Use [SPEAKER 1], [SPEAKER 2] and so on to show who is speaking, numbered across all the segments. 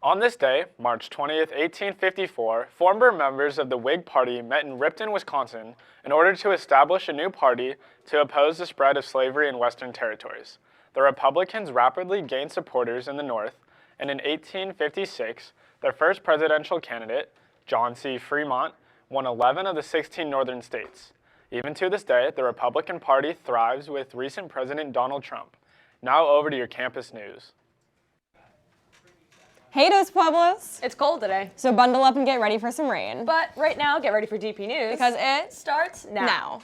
[SPEAKER 1] On this day, March 20th, 1854, former members of the Whig Party met in Ripton, Wisconsin, in order to establish a new party to oppose the spread of slavery in Western territories. The Republicans rapidly gained supporters in the North, and in 1856, their first presidential candidate, John C. Fremont, won 11 of the 16 northern states. Even to this day, the Republican Party thrives with recent President Donald Trump. Now over to your campus news.
[SPEAKER 2] Hey, Dos Pueblos!
[SPEAKER 3] It's cold today.
[SPEAKER 2] So bundle up and get ready for some rain.
[SPEAKER 3] But right now, get ready for DP News.
[SPEAKER 2] Because it
[SPEAKER 3] starts now.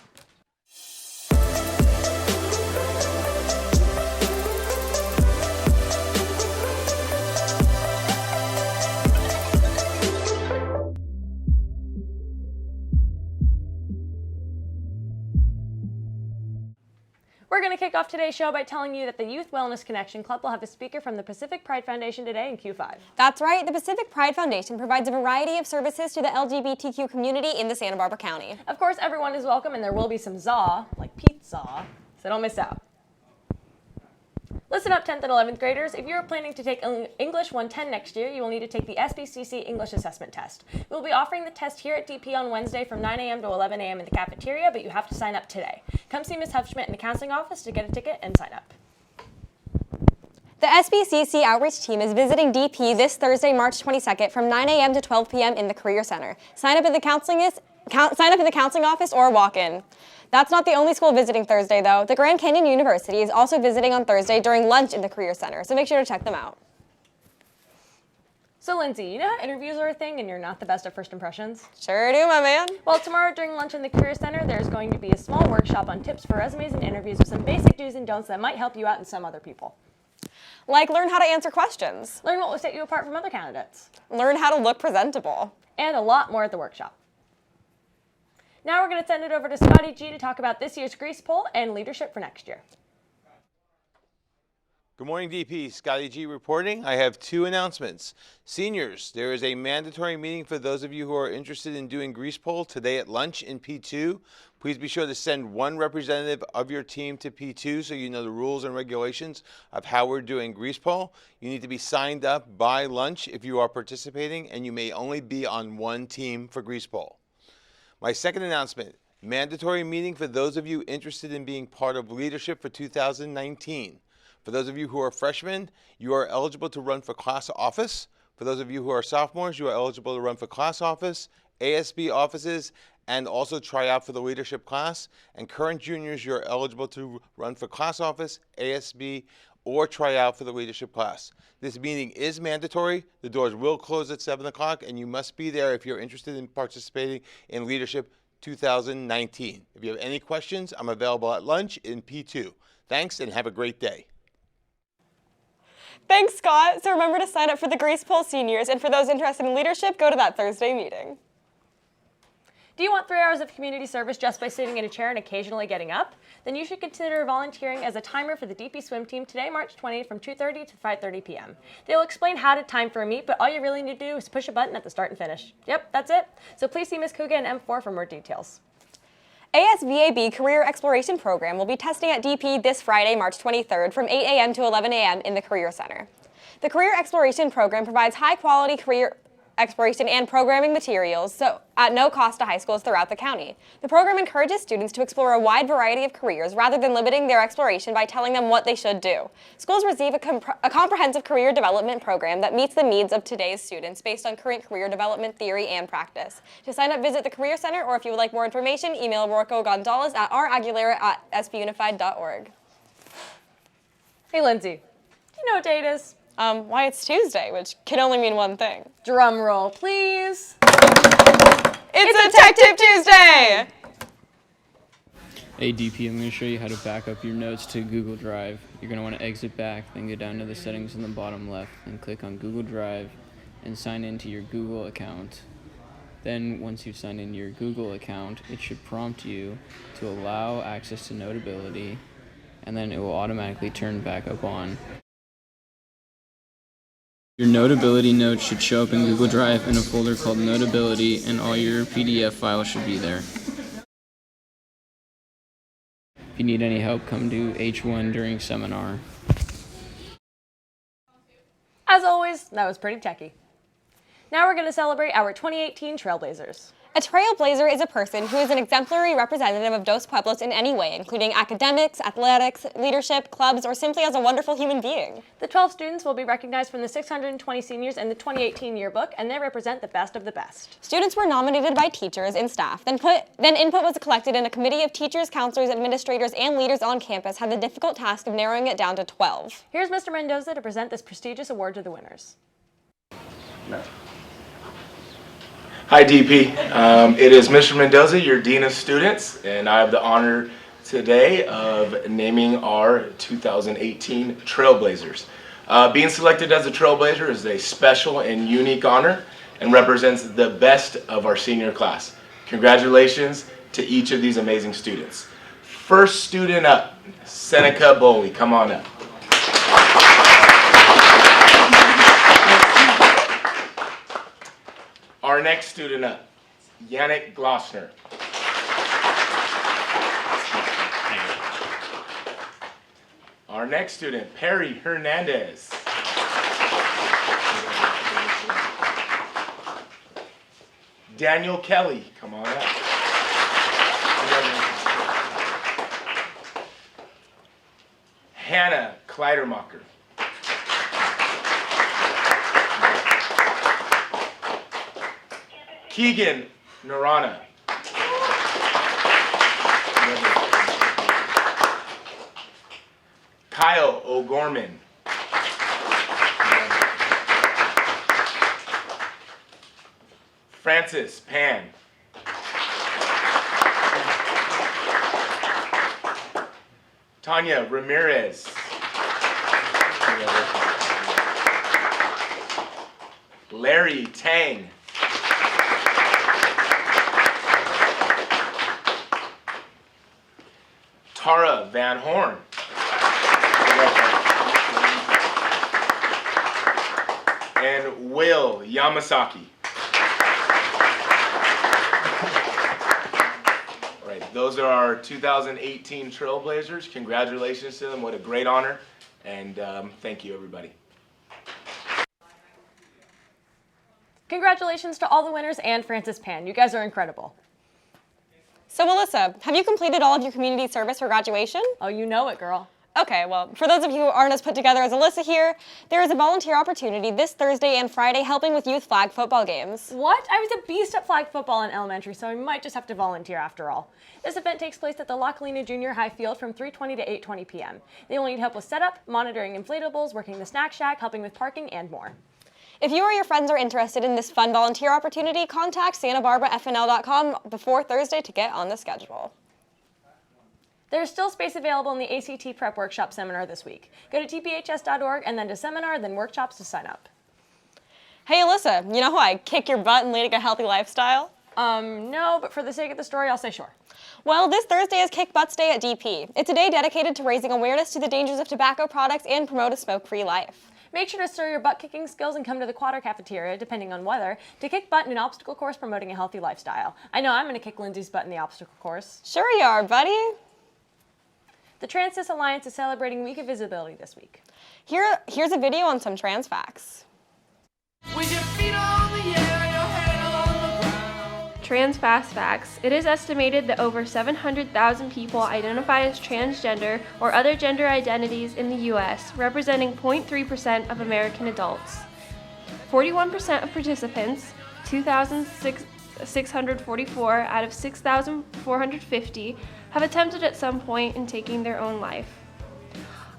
[SPEAKER 3] We're going to kick off today's show by telling you that the Youth Wellness Connection Club will have a speaker from the Pacific Pride Foundation today in Q5.
[SPEAKER 2] That's right. The Pacific Pride Foundation provides a variety of services to the LGBTQ community in the Santa Barbara County.
[SPEAKER 3] Of course, everyone is welcome, and there will be some ZA, like pizza, so don't miss out. Listen up, 10th and 11th graders. If you're planning to take English 110 next year, you will need to take the SBCC English Assessment Test. We'll be offering the test here at DP on Wednesday from 9 a.m. to 11 a.m. in the cafeteria, but you have to sign up today. Come see Ms. Hufschmidt in the counseling office to get a ticket and sign up.
[SPEAKER 2] The SBCC Outreach Team is visiting DP this Thursday, March 22nd from 9 a.m. to 12 p.m. in the Career Center. Sign up in the counseling office or walk in. That's not the only school visiting Thursday, though. The Grand Canyon University is also visiting on Thursday during lunch in the Career Center, so make sure to check them out.
[SPEAKER 3] So, Lindsay, you know how interviews are a thing and you're not the best at first impressions?
[SPEAKER 2] Sure do, my man.
[SPEAKER 3] Well, tomorrow during lunch in the Career Center, there's going to be a small workshop on tips for resumes and interviews with some basic do's and don'ts that might help you out and some other people.
[SPEAKER 2] Like learn how to answer questions.
[SPEAKER 3] Learn what will set you apart from other candidates.
[SPEAKER 2] Learn how to look presentable.
[SPEAKER 3] And a lot more at the workshop. Now we're going to send it over to Scotty G to talk about this year's Grease Poll and leadership for next year.
[SPEAKER 4] Good morning, DP. Scotty G reporting. I have two announcements. Seniors, there is a mandatory meeting for those of you who are interested in doing Grease Poll today at lunch in P2. Please be sure to send one representative of your team to P2 so you know the rules and regulations of how we're doing Grease Poll. You need to be signed up by lunch if you are participating, and you may only be on one team for Grease Poll. My second announcement, mandatory meeting for those of you interested in being part of leadership for 2019. For those of you who are freshmen, you are eligible to run for class office. For those of you who are sophomores, you are eligible to run for class office, ASB offices, and also try out for the leadership class. And current juniors, you're eligible to run for class office, ASB, or try out for the leadership class. This meeting is mandatory. The doors will close at 7 o'clock, and you must be there if you're interested in participating in Leadership 2019. If you have any questions, I'm available at lunch in P2. Thanks, and have a great day.
[SPEAKER 2] Thanks, Scott. So remember to sign up for the Grease Poll Seniors, and for those interested in leadership, go to that Thursday meeting.
[SPEAKER 3] Do you want 3 hours of community service just by sitting in a chair and occasionally getting up? Then you should consider volunteering as a timer for the DP swim team today, March 20th from 2:30 to 5:30 p.m. They'll explain how to time for a meet, but all you really need to do is push a button at the start and finish. Yep, that's it. So please see Ms. Kuga and M4 for more details.
[SPEAKER 2] ASVAB Career Exploration Program will be testing at DP this Friday, March 23rd from 8 a.m. to 11 a.m. in the Career Center. The Career Exploration Program provides high-quality career exploration and programming materials at no cost to high schools throughout the county. The program encourages students to explore a wide variety of careers rather than limiting their exploration by telling them what they should do. Schools receive a comprehensive career development program that meets the needs of today's students based on current career development theory and practice. To sign up, visit the Career Center, or if you would like more information, email Rocco Gonzalez at raguilera@sbunified.org.
[SPEAKER 3] Hey, Lindsay, do you know what day it is?
[SPEAKER 2] Why, it's Tuesday, which can only mean one thing.
[SPEAKER 3] Drum roll, please.
[SPEAKER 2] It's a Tech Tip Tuesday!
[SPEAKER 5] Hey DP, I'm going to show you how to back up your notes to Google Drive. You're going to want to exit back, then go down to the settings in the bottom left, and click on Google Drive and sign into your Google account. Then once you've signed in your Google account, it should prompt you to allow access to Notability, and then it will automatically turn back up on. Your Notability notes should show up in Google Drive in a folder called Notability, and all your PDF files should be there. If you need any help, come to H1 during seminar.
[SPEAKER 3] As always, that was pretty techy. Now we're going to celebrate our 2018 Trailblazers.
[SPEAKER 2] A trailblazer is a person who is an exemplary representative of Dos Pueblos in any way, including academics, athletics, leadership, clubs, or simply as a wonderful human being.
[SPEAKER 3] The 12 students will be recognized from the 620 seniors in the 2018 yearbook, and they represent the best of the best.
[SPEAKER 2] Students were nominated by teachers and staff, then input was collected, and a committee of teachers, counselors, administrators, and leaders on campus had the difficult task of narrowing it down to 12.
[SPEAKER 3] Here's Mr. Mendoza to present this prestigious award to the winners.
[SPEAKER 6] No. Hi DP, it is Mr. Mendoza, your Dean of Students, and I have the honor today of naming our 2018 Trailblazers. Being selected as a Trailblazer is a special and unique honor and represents the best of our senior class. Congratulations to each of these amazing students. First student up, Seneca Bowley, come on up. Our next student up, Yannick Gloster. Our next student, Perry Hernandez. Daniel Kelly, come on up. Hannah Kleidermacher. Keegan Narana. Kyle O'Gorman. Francis Pan. Tanya Ramirez. Larry Tang. Tara Van Horn. And Will Yamasaki. All right, those are our 2018 Trailblazers. Congratulations to them. What a great honor. And thank you, everybody.
[SPEAKER 3] Congratulations to all the winners and Francis Pan. You guys are incredible.
[SPEAKER 2] So Alyssa, have you completed all of your community service for graduation?
[SPEAKER 3] Oh, you know it, girl.
[SPEAKER 2] Okay, well, for those of you who aren't as put together as Alyssa here, there is a volunteer opportunity this Thursday and Friday helping with youth flag football games.
[SPEAKER 3] What? I was a beast at flag football in elementary, so I might just have to volunteer after all. This event takes place at the La Colina Junior High Field from 3:20 to 8:20 p.m. They will need help with setup, monitoring inflatables, working the snack shack, helping with parking, and more.
[SPEAKER 2] If you or your friends are interested in this fun volunteer opportunity, contact santabarbarafnl.com before Thursday to get on the schedule.
[SPEAKER 3] There's still space available in the ACT Prep Workshop Seminar this week. Go to dphs.org and then to Seminar, then Workshops to sign up.
[SPEAKER 2] Hey Alyssa, you know how I kick your butt in leading a healthy lifestyle?
[SPEAKER 3] No, but for the sake of the story, I'll say sure.
[SPEAKER 2] Well, this Thursday is Kick Butts Day at DP. It's a day dedicated to raising awareness to the dangers of tobacco products and promote a smoke-free life.
[SPEAKER 3] Make sure to stir your butt-kicking skills and come to the Quader Cafeteria, depending on weather, to kick butt in an obstacle course promoting a healthy lifestyle. I know I'm going to kick Lindsay's butt in the obstacle course.
[SPEAKER 2] Sure you are, buddy.
[SPEAKER 3] The Trans-Cis Alliance is celebrating Week of Visibility this week.
[SPEAKER 2] Here's a video on some trans facts.
[SPEAKER 7] With your feet on the air, your head on the ground.
[SPEAKER 8] Trans fast facts. It is estimated that over 700,000 people identify as transgender or other gender identities in the U.S., representing 0.3% of American adults. 41% of participants, 2,644 out of 6,450, have attempted at some point in taking their own life.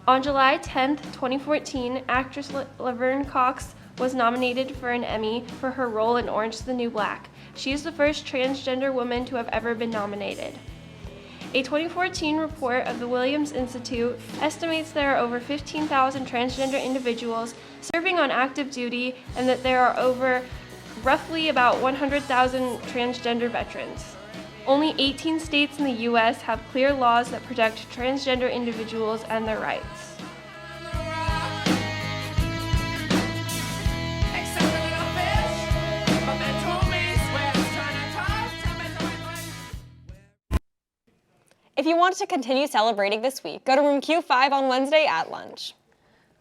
[SPEAKER 8] On July 10, 2014, actress Laverne Cox was nominated for an Emmy for her role in Orange is the New Black. She is the first transgender woman to have ever been nominated. A 2014 report of the Williams Institute estimates there are over 15,000 transgender individuals serving on active duty and that there are over roughly about 100,000 transgender veterans. Only 18 states in the U.S. have clear laws that protect transgender individuals and their rights.
[SPEAKER 2] If you want to continue celebrating this week, go to room Q5 on Wednesday at lunch.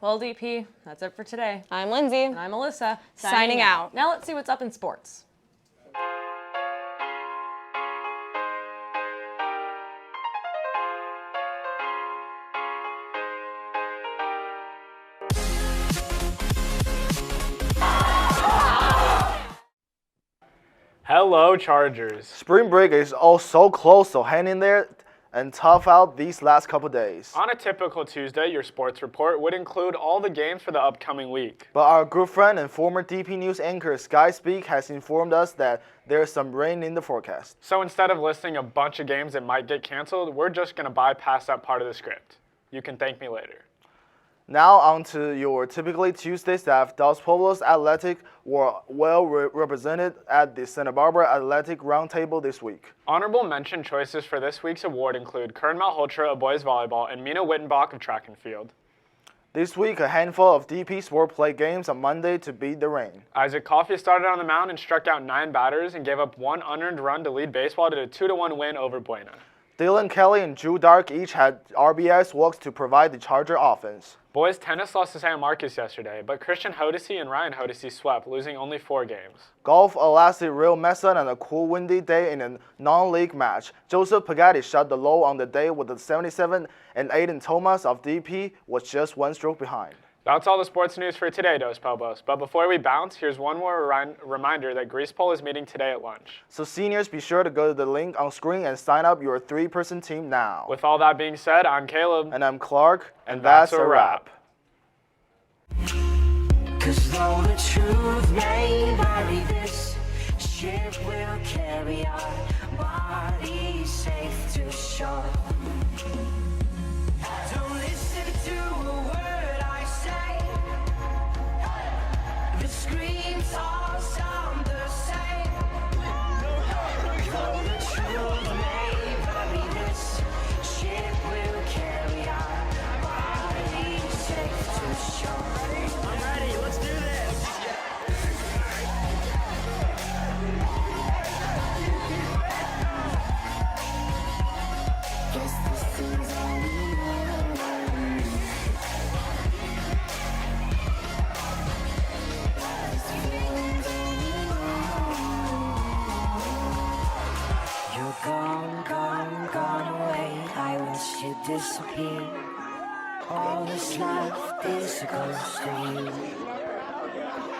[SPEAKER 3] Well, DP, that's it for today.
[SPEAKER 2] I'm Lindsay.
[SPEAKER 3] And I'm Alyssa.
[SPEAKER 2] Signing out.
[SPEAKER 3] Now let's see what's up in sports.
[SPEAKER 1] Hello, Chargers.
[SPEAKER 9] Spring break is all so close, so hang in there and tough out these last couple days.
[SPEAKER 1] On a typical Tuesday, your sports report would include all the games for the upcoming week.
[SPEAKER 9] But our good friend and former DP News anchor Sky Speak has informed us that there's some rain in the forecast.
[SPEAKER 1] So instead of listing a bunch of games that might get canceled, we're just going to bypass that part of the script. You can thank me later.
[SPEAKER 9] Now on to your typically Tuesday stuff. Dos Pueblos Athletic were well represented at the Santa Barbara Athletic Roundtable this week.
[SPEAKER 1] Honorable mention choices for this week's award include Kern Malhotra of boys volleyball and Mina Wittenbach of track and field.
[SPEAKER 9] This week, a handful of DP Sport played games on Monday to beat the rain.
[SPEAKER 1] Isaac Coffey started on the mound and struck out 9 batters and gave up 1 unearned run to lead baseball to a 2-1 win over Buena.
[SPEAKER 9] Dylan Kelly and Drew Dark each had RBI walks to provide the Charger offense.
[SPEAKER 1] Boys tennis lost to San Marcos yesterday, but Christian Hodesi and Ryan Hodesi swept, losing only 4 games.
[SPEAKER 9] Golf lasted real mess on a cool windy day in a non-league match. Joseph Pagatti shot the low on the day with a 77, and Aiden Thomas of DP was just 1 stroke behind.
[SPEAKER 1] That's all the sports news for today, Dos Pueblos. But before we bounce, here's one more reminder that Grease Pole is meeting today at lunch.
[SPEAKER 9] So seniors, be sure to go to the link on screen and sign up your 3-person team now.
[SPEAKER 1] With all that being said, I'm Caleb.
[SPEAKER 9] And I'm Clark, and that's a wrap.
[SPEAKER 7] 'Cause though the truth may vary, this ship will carry our bodies safe to shore. Don't listen to a word I say. The screams all sound the same. Though the truth may vary, this ship will carry our bodies safe to shore. Gone away, I wish you'd disappear. All that's left is a ghost of you.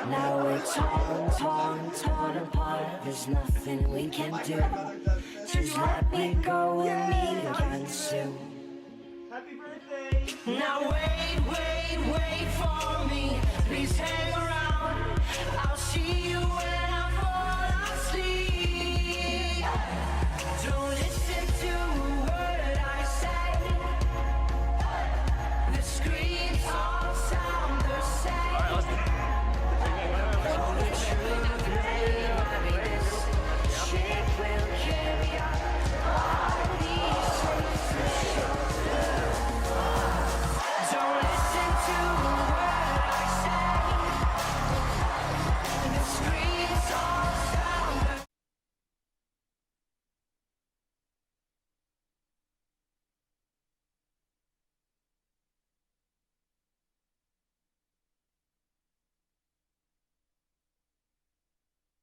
[SPEAKER 7] Now we're torn apart. There's nothing we can do. Just let me go and meet again soon. Happy birthday! Now wait for me. Please hang around. I'll see